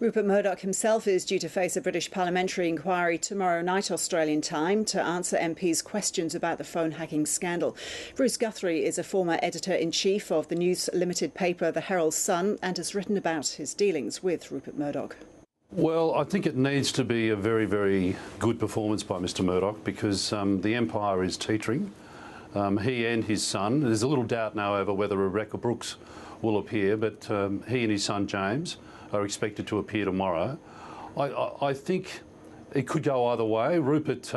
Rupert Murdoch himself is due to face a British parliamentary inquiry tomorrow night Australian time to answer MPs' questions about the phone hacking scandal. Bruce Guthrie is a former editor-in-chief of the news limited paper The Herald Sun and has written about his dealings with Rupert Murdoch. Well, I think it needs to be a very, very good performance by Mr Murdoch because the empire is teetering. He and his son, there's a little doubt now over whether Rebecca Brooks will appear, but he and his son James are expected to appear tomorrow. I think it could go either way. Rupert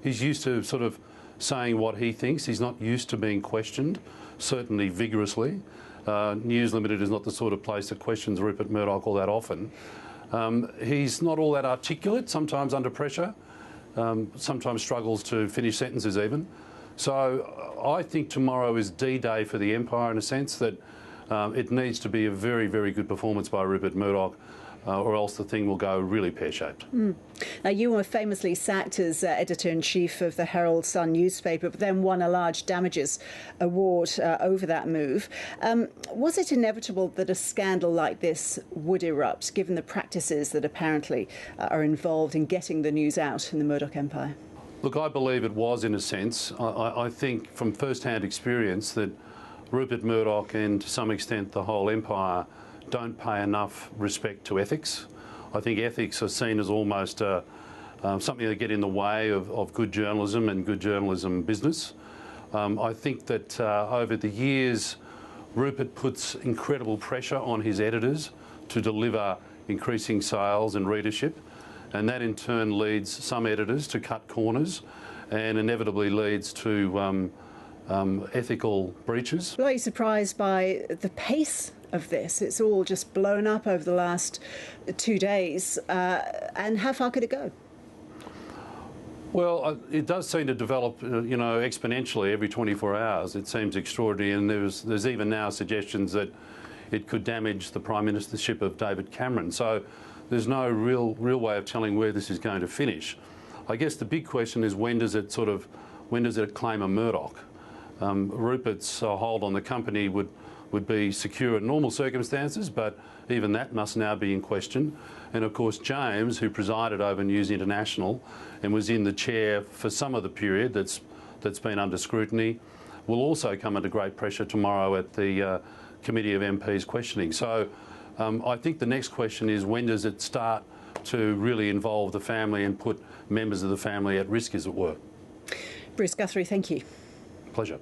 he's used to sort of saying what he thinks. He's not used to being questioned, certainly vigorously. News Limited is not the sort of place that questions Rupert Murdoch all that often. He's not all that articulate, sometimes under pressure, sometimes struggles to finish sentences even. So I think tomorrow is D-Day for the Empire in a sense that it needs to be a very, very good performance by Rupert Murdoch or else the thing will go really pear-shaped. Now, you were famously sacked as editor-in-chief of the Herald Sun newspaper, but then won a large damages award over that move. Was it inevitable that a scandal like this would erupt, given the practices that apparently are involved in getting the news out in the Murdoch empire? Look, I believe it was in a sense. I think from first-hand experience that Rupert Murdoch and to some extent the whole empire don't pay enough respect to ethics. I think ethics are seen as almost something that get in the way of good journalism and good journalism business. I think that over the years, Rupert puts incredible pressure on his editors to deliver increasing sales and readership, and that in turn leads some editors to cut corners and inevitably leads to ethical breaches. Are you surprised by the pace of this? It's all just blown up over the last 2 days. And how far could it go? Well, it does seem to develop, exponentially every 24 hours. It seems extraordinary, and there's even now suggestions that it could damage the Prime Ministership of David Cameron. So there's no real way of telling where this is going to finish. I guess the big question is when does it claim a Murdoch? Rupert's hold on the company would be secure in normal circumstances, but even that must now be in question. And of course James, who presided over News International and was in the chair for some of the period that's been under scrutiny, will also come under great pressure tomorrow at the Committee of MPs questioning. So I think the next question is when does it start to really involve the family and put members of the family at risk, as it were. Bruce Guthrie, thank you. Pleasure.